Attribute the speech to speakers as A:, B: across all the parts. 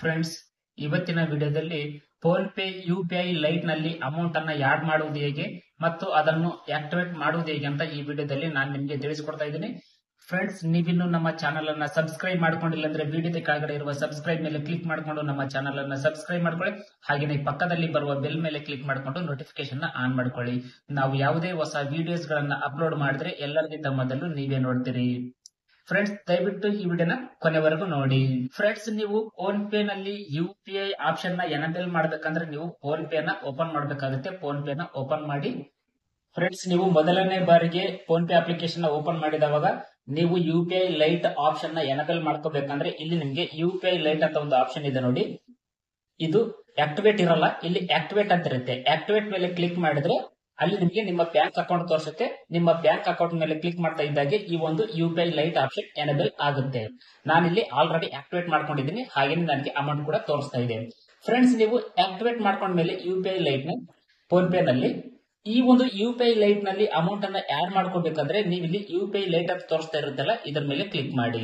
A: Friends, ಇವತ್ತಿನ ವಿಡಿಯೋದಲ್ಲಿ phone pay UPI light ನಲ್ಲಿ ಅಮೌಂಟ್ ಅನ್ನ ಆಡ್ ಮಾಡುವುದು ಹೇಗೆ ಮತ್ತು ಅದನ್ನು ಆಕ್ಟಿವೇಟ್ ಮಾಡುವುದು ಹೇಗೆ ಅಂತ ಈ ವಿಡಿಯೋದಲ್ಲಿ ನಾನು ನಿಮಗೆ ತಿಳಿಸಿಕೊಡ್ತಾ ಇದ್ದೀನಿ. ಫ್ರೆಂಡ್ಸ್, ನೀವಿನ್ನು ನಮ್ಮ ಚಾನಲ್ ಅನ್ನ ಸಬ್ಸ್ಕ್ರೈಬ್ ಮಾಡ್ಕೊಂಡಿಲ್ಲ ಅಂದ್ರೆ ವಿಡಿಯೋದ ಕೆಳಗಡೆ ಇರುವ ಸಬ್ಸ್ಕ್ರೈಬ್ ಮೇಲೆ ಕ್ಲಿಕ್ ಮಾಡಿಕೊಂಡು ನಮ್ಮ ಚಾನಲ್ ಅನ್ನ ಸಬ್ಸ್ಕ್ರೈಬ್ ಮಾಡ್ಕೊಳ್ಳಿ. ಹಾಗೆಯೇ ಪಕ್ಕದಲ್ಲಿ ಬರುವ ಬೆಲ್ ಮೇಲೆ ಕ್ಲಿಕ್ ಮಾಡಿಕೊಂಡು ನೋಟಿಫಿಕೇಶನ್ ಆನ್ ಮಾಡ್ಕೊಳ್ಳಿ. ನಾವು ಯಾವುದೇ ಹೊಸ ವಿಡಿಯೋಸ್ ಗಳನ್ನ ಅಪ್ಲೋಡ್ ಮಾಡಿದ್ರೆ ಎಲ್ಲರಿಗಿಂತ ಮೊದಲು ನೀವೇ ನೋಡ್ತೀರಿ. ಫ್ರೆಂಡ್ಸ್, ದಯವಿಟ್ಟು ಈ ವಿಡಿಯೋನ ಕೊನೆವರೆಗೂ ನೋಡಿ. ಫ್ರೆಂಡ್ಸ್, ನೀವು ಫೋನ್ ಪೇ ನಲ್ಲಿ ಯುಪಿಐ ಆಪ್ಷನ್ ನ ಎನೇಬಲ್ ಮಾಡ್ಬೇಕಂದ್ರೆ ನೀವು ಫೋನ್ ಪೇ ನ ಓಪನ್ ಮಾಡ್ಬೇಕಾಗುತ್ತೆ. ಫೋನ್ ಪೇ ನ ಓಪನ್ ಮಾಡಿ. ಫ್ರೆಂಡ್ಸ್, ನೀವು ಮೊದಲನೇ ಬಾರಿಗೆ ಫೋನ್ ಪೇ ಅಪ್ಲಿಕೇಶನ್ ಓಪನ್ ಮಾಡಿದವಾಗ ನೀವು ಯುಪಿಐ ಲೈಟ್ ಆಪ್ಷನ್ ನ ಎನೇಬಲ್ ಮಾಡ್ಕೋಬೇಕಂದ್ರೆ ಇಲ್ಲಿ ನಿಮ್ಗೆ ಯುಪಿಐ ಲೈಟ್ ಅಂತ ಒಂದು ಆಪ್ಷನ್ ಇದೆ ನೋಡಿ. ಇದು ಆಕ್ಟಿವೇಟ್ ಇರಲ್ಲ, ಇಲ್ಲಿ ಆಕ್ಟಿವೇಟ್ ಅಂತ ಇರುತ್ತೆ. ಆಕ್ಟಿವೇಟ್ ಮೇಲೆ ಕ್ಲಿಕ್ ಮಾಡಿದ್ರೆ ಅಲ್ಲಿ ನಿಮಗೆ ನಿಮ್ಮ ಬ್ಯಾಂಕ್ ಅಕೌಂಟ್ ತೋರಿಸುತ್ತೆ. ನಿಮ್ಮ ಬ್ಯಾಂಕ್ ಅಕೌಂಟ್ ಮೇಲೆ ಕ್ಲಿಕ್ ಮಾಡ್ತಾ ಇದ್ದಾಗೆ ಈ ಒಂದು ಯುಪಿಐ ಲೈಟ್ ಆಪ್ಷನ್ ಎನೇಬಲ್ ಆಗುತ್ತೆ. ನಾನಿಲ್ಲಿ ಆಲ್ರೆಡಿ ಆಕ್ಟಿವೇಟ್ ಮಾಡ್ಕೊಂಡಿದ್ದೀನಿ, ಹಾಗೇನೆ ನನಗೆ ಅಮೌಂಟ್ ಕೂಡ ತೋರಿಸ್ತಾ ಇದೆ. ಫ್ರೆಂಡ್ಸ್, ನೀವು ಆಕ್ಟಿವೇಟ್ ಮಾಡ್ಕೊಂಡ್ಮೇಲೆ ಯುಪಿಐ ಲೈಟ್ ನ ಫೋನ್ ಪೇ ನಲ್ಲಿ ಈ ಒಂದು ಯುಪಿಐ ಲೈಟ್ ನಲ್ಲಿ ಅಮೌಂಟ್ ಅನ್ನ ಆಡ್ ಮಾಡ್ಕೋಬೇಕಂದ್ರೆ ನೀವು ಇಲ್ಲಿ ಯುಪಿಐ ಲೈಟ್ ಅಂತ ತೋರಿಸ್ತಾ ಇರುತ್ತಲ್ಲ ಇದರ ಮೇಲೆ ಕ್ಲಿಕ್ ಮಾಡಿ.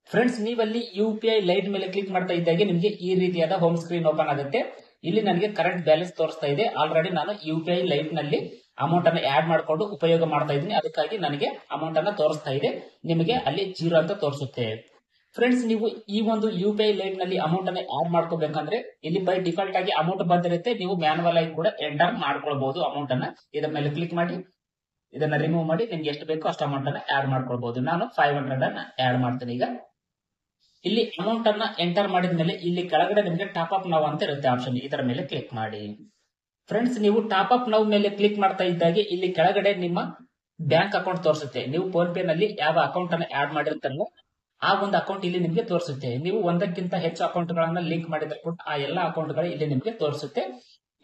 A: ಫ್ರೆಂಡ್ಸ್, ನೀವಲ್ಲಿ ಯುಪಿಐ ಲೈಟ್ ಮೇಲೆ ಕ್ಲಿಕ್ ಮಾಡ್ತಾ ಇದ್ದಾಗೆ ನಿಮಗೆ ಈ ರೀತಿಯಾದ ಹೋಮ್ ಸ್ಕ್ರೀನ್ ಓಪನ್ ಆಗುತ್ತೆ. ಇಲ್ಲಿ ನನಗೆ ಕರೆಂಟ್ ಬ್ಯಾಲೆನ್ಸ್ ತೋರಿಸ್ತಾ ಇದೆ. ಆಲ್ರೆಡಿ ನಾನು ಯುಪಿಐ ಲೈಟ್ ನಲ್ಲಿ ಅಮೌಂಟ್ ಅನ್ನು ಆಡ್ ಮಾಡಿಕೊಂಡು ಉಪಯೋಗ ಮಾಡ್ತಾ ಇದ್ದೀನಿ, ಅದಕ್ಕಾಗಿ ನನಗೆ ಅಮೌಂಟ್ ಅನ್ನ ತೋರಿಸ್ತಾ ಇದೆ. ನಿಮಗೆ ಅಲ್ಲಿ 0 ಅಂತ ತೋರಿಸುತ್ತೆ. ಫ್ರೆಂಡ್ಸ್, ನೀವು ಈ ಒಂದು ಯುಪಿಐ ಲೈಟ್ ನಲ್ಲಿ ಅಮೌಂಟ್ ಅನ್ನು ಆಡ್ ಮಾಡ್ಕೋಬೇಕಂದ್ರೆ ಇಲ್ಲಿ ಬೈ ಡಿಫಾಲ್ಟ್ ಆಗಿ ಅಮೌಂಟ್ ಬಂದಿರುತ್ತೆ. ನೀವು ಮ್ಯಾನುವಲ್ ಆಗಿ ಕೂಡ ಎಂಟರ್ ಮಾಡ್ಕೊಳ್ಬಹುದು ಅಮೌಂಟ್ ಅನ್ನ. ಇದರ ಮೇಲೆ ಕ್ಲಿಕ್ ಮಾಡಿ ಇದನ್ನ ರಿಮೂವ್ ಮಾಡಿ ನಿಮ್ಗೆ ಎಷ್ಟು ಬೇಕೋ ಅಷ್ಟು ಅಮೌಂಟ್ ಅನ್ನ ಆಡ್ ಮಾಡ್ಕೊಳ್ಬಹುದು. ನಾನು 500 ಅನ್ನ ಆಡ್ ಮಾಡ್ತೀನಿ. ಈಗ ಇಲ್ಲಿ ಅಮೌಂಟ್ ಅನ್ನ ಎಂಟರ್ ಮಾಡಿದ ಮೇಲೆ ಇಲ್ಲಿ ಕೆಳಗಡೆ ನಿಮಗೆ ಟಾಪ್ ಅಪ್ ನೌ ಅಂತ ಇರುತ್ತೆ ಆಪ್ಷನ್, ಇದರ ಮೇಲೆ ಕ್ಲಿಕ್ ಮಾಡಿ. ಫ್ರೆಂಡ್ಸ್, ನೀವು ಟಾಪ್ ಅಪ್ ನೌ ಮೇಲೆ ಕ್ಲಿಕ್ ಮಾಡ್ತಾ ಇದ್ದಾಗೆ ಇಲ್ಲಿ ಕೆಳಗಡೆ ನಿಮ್ಮ ಬ್ಯಾಂಕ್ ಅಕೌಂಟ್ ತೋರಿಸುತ್ತೆ. ನೀವು ಫೋನ್ ಪೇ ನಲ್ಲಿ ಯಾವ ಅಕೌಂಟ್ ಅನ್ನ ಆಡ್ ಮಾಡಿರ್ತಾರಲ್ಲ ಆ ಒಂದು ಅಕೌಂಟ್ ಇಲ್ಲಿ ನಿಮಗೆ ತೋರಿಸುತ್ತೆ. ನೀವು ಒಂದಕ್ಕಿಂತ ಹೆಚ್ಚು ಅಕೌಂಟ್ ಗಳನ್ನ ಲಿಂಕ್ ಮಾಡಿದ್ರೆ ಕೂಡ ಆ ಎಲ್ಲಾ ಅಕೌಂಟ್ ಗಳು ಇಲ್ಲಿ ನಿಮಗೆ ತೋರಿಸುತ್ತೆ.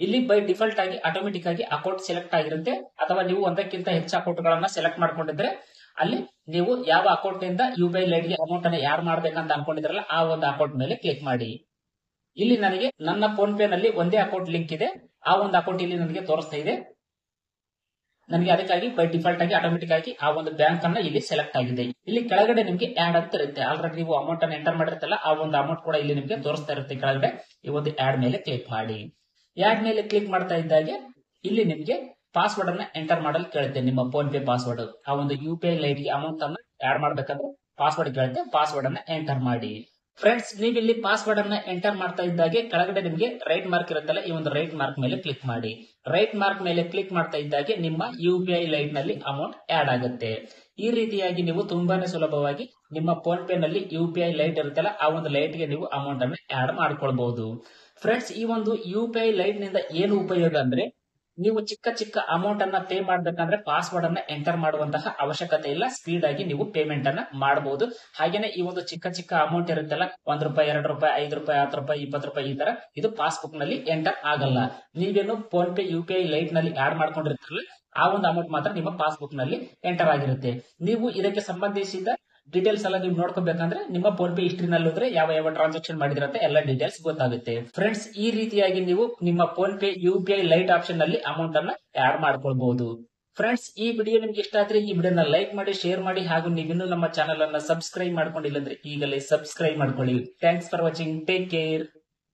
A: ಇಲ್ಲಿ ಬೈ ಡಿಫಾಲ್ಟ್ ಆಗಿ ಆಟೋಮೆಟಿಕ್ ಆಗಿ ಅಕೌಂಟ್ ಸೆಲೆಕ್ಟ್ ಆಗಿರುತ್ತೆ. ಅಥವಾ ನೀವು ಒಂದಕ್ಕಿಂತ ಹೆಚ್ಚು ಅಕೌಂಟ್ ಗಳನ್ನ ಸೆಲೆಕ್ಟ್ ಮಾಡ್ಕೊಂಡಿದ್ರೆ ಅಲ್ಲಿ ನೀವು ಯಾವ ಅಕೌಂಟ್ ನಿಂದ ಯುಪಿಐ ಲೈಟ್ ಗೆ ಅಮೌಂಟ್ ಅನ್ನ ಯಾರು ಮಾಡ್ಬೇಕಂತ ಅನ್ಕೊಂಡಿದ್ರಲ್ಲ ಆ ಒಂದು ಅಕೌಂಟ್ ಮೇಲೆ ಕ್ಲಿಕ್ ಮಾಡಿ. ಇಲ್ಲಿ ನನಗೆ ನನ್ನ ಫೋನ್ ಪೇ ನಲ್ಲಿ ಒಂದೇ ಅಕೌಂಟ್ ಲಿಂಕ್ ಇದೆ, ಆ ಒಂದು ಅಕೌಂಟ್ ಇಲ್ಲಿ ನನಗೆ ತೋರಿಸ್ತಾ ಇದೆ. ನನಗೆ ಅದಕ್ಕಾಗಿ ಬೈ ಡಿಫಾಲ್ಟ್ ಆಗಿ ಆಟೋಮೆಟಿಕ್ ಆಗಿ ಆ ಒಂದು ಬ್ಯಾಂಕ್ ಅನ್ನ ಇಲ್ಲಿ ಸೆಲೆಕ್ಟ್ ಆಗಿದೆ. ಇಲ್ಲಿ ಕೆಳಗಡೆ ನಿಮಗೆ ಆಡ್ ಅಂತ ಇರುತ್ತೆ. ಆಲ್ರೆಡಿ ನೀವು ಅಮೌಂಟ್ ಅನ್ನ ಎಂಟರ್ ಮಾಡಿರ್ತಲ್ಲ ಆ ಒಂದು ಅಮೌಂಟ್ ಕೂಡ ಇಲ್ಲಿ ನಿಮಗೆ ತೋರಿಸ್ತಾ ಇರುತ್ತೆ. ಕೆಳಗಡೆ ಈ ಒಂದು ಆಡ್ ಮೇಲೆ ಕ್ಲಿಕ್ ಮಾಡಿ. ಆಡ್ ಮೇಲೆ ಕ್ಲಿಕ್ ಮಾಡ್ತಾ ಇದ್ದಾಗೆ ಇಲ್ಲಿ ನಿಮಗೆ ಪಾಸ್ವರ್ಡ್ ಅನ್ನ ಎಂಟರ್ ಮಾಡಲು ಕೇಳುತ್ತೆ. ನಿಮ್ಮ ಫೋನ್ ಪೇ ಪಾಸ್ವರ್ಡ್, ಆ ಒಂದು ಯುಪಿಐ ಲೈಟ್ ಗೆ ಅಮೌಂಟ್ ಅನ್ನ ಆಡ್ ಮಾಡ್ಬೇಕಂದ್ರೆ ಪಾಸ್ವರ್ಡ್ ಕೇಳುತ್ತೆ. ಪಾಸ್ವರ್ಡ್ ಅನ್ನ ಎಂಟರ್ ಮಾಡಿ. ಫ್ರೆಂಡ್ಸ್, ನೀವು ಇಲ್ಲಿ ಪಾಸ್ವರ್ಡ್ ಅನ್ನ ಎಂಟರ್ ಮಾಡ್ತಾ ಇದ್ದಾಗೆ ಕೆಳಗಡೆ ನಿಮಗೆ ರೈಟ್ ಮಾರ್ಕ್ ಇರುತ್ತಲ್ಲ ಈ ಒಂದು ರೈಟ್ ಮಾರ್ಕ್ ಮೇಲೆ ಕ್ಲಿಕ್ ಮಾಡಿ. ರೈಟ್ ಮಾರ್ಕ್ ಮೇಲೆ ಕ್ಲಿಕ್ ಮಾಡ್ತಾ ಇದ್ದಾಗೆ ನಿಮ್ಮ ಯುಪಿಐ ಲೈಟ್ ನಲ್ಲಿ ಅಮೌಂಟ್ ಆಡ್ ಆಗುತ್ತೆ. ಈ ರೀತಿಯಾಗಿ ನೀವು ತುಂಬಾನೇ ಸುಲಭವಾಗಿ ನಿಮ್ಮ ಫೋನ್ ಪೇ ನಲ್ಲಿ ಯುಪಿಐ ಲೈಟ್ ಇರುತ್ತಲ್ಲ ಆ ಒಂದು ಲೈಟ್ ಗೆ ನೀವು ಅಮೌಂಟ್ ಅನ್ನು ಆಡ್ ಮಾಡ್ಕೊಳ್ಬಹುದು. ಫ್ರೆಂಡ್ಸ್, ಈ ಒಂದು ಯುಪಿಐ ಲೈಟ್ ನಿಂದ ಏನು ಉಪಯೋಗ ಅಂದ್ರೆ ನೀವು ಚಿಕ್ಕ ಚಿಕ್ಕ ಅಮೌಂಟ್ ಅನ್ನ ಪೇ ಮಾಡ್ಬೇಕಂದ್ರೆ ಪಾಸ್ವರ್ಡ್ ಅನ್ನ ಎಂಟರ್ ಮಾಡುವಂತಹ ಅವಶ್ಯಕತೆ ಇಲ್ಲ. ಸ್ಪೀಡ್ ಆಗಿ ನೀವು ಪೇಮೆಂಟ್ ಅನ್ನ ಮಾಡಬಹುದು. ಹಾಗೇನೆ ಈ ಒಂದು ಚಿಕ್ಕ ಚಿಕ್ಕ ಅಮೌಂಟ್ ಇರುತ್ತಲ್ಲ ₹1, ₹2, ₹5, ₹10, ₹20 ಈ ತರ ಇದು ಪಾಸ್ಬುಕ್ ನಲ್ಲಿ ಎಂಟರ್ ಆಗಲ್ಲ. ನೀವೇನು ಫೋನ್ ಪೇ ಯುಪಿಐ ಲೈಟ್ ನಲ್ಲಿ ಆಡ್ ಮಾಡ್ಕೊಂಡಿರ್ತೀರಲ್ಲ ಆ ಒಂದು ಅಮೌಂಟ್ ಮಾತ್ರ ನಿಮ್ಮ ಪಾಸ್ಬುಕ್ ನಲ್ಲಿ ಎಂಟರ್ ಆಗಿರುತ್ತೆ. ನೀವು ಇದಕ್ಕೆ ಸಂಬಂಧಿಸಿದ ಡೀಟೇಲ್ಸ್ ಎಲ್ಲ ನೀವು ನೋಡ್ಕೋಬೇಕಂದ್ರೆ ನಿಮ್ಮ ಫೋನ್ ಪೇ ಹಿಸ್ಟ್ರಿ ನಲ್ಲಿ ಹೋದ್ರೆ ಯಾವ ಯಾವ ಟ್ರಾನ್ಸಾಕ್ಷನ್ ಮಾಡಿದ್ರಂತೆ ಎಲ್ಲ ಡೀಟೇಲ್ಸ್ ಗೊತ್ತಾಗುತ್ತೆ. ಫ್ರೆಂಡ್ಸ್, ಈ ರೀತಿಯಾಗಿ ನೀವು ನಿಮ್ಮ phone pay UPI light option ನಲ್ಲಿ ಅಮೌಂಟ್ ಅನ್ನ ಆಡ್ ಮಾಡ್ಕೊಳ್ಬಹುದು. ಫ್ರೆಂಡ್ಸ್, ಈ ವಿಡಿಯೋ ನಿಮ್ಗೆ ಇಷ್ಟ ಆದ್ರೆ ಈ ವಿಡಿಯೋನ ಲೈಕ್ ಮಾಡಿ, ಶೇರ್ ಮಾಡಿ, ಹಾಗೂ ನೀವಿನ್ನೂ ನಮ್ಮ ಚಾನಲ್ ಅನ್ನ ಸಬ್ಸ್ಕ್ರೈಬ್ ಮಾಡ್ಕೊಂಡಿಲ್ಲ ಅಂದ್ರೆ ಈಗಲೇ ಸಬ್ಸ್ಕ್ರೈಬ್ ಮಾಡ್ಕೊಳ್ಳಿ. Thanks for watching. Take care.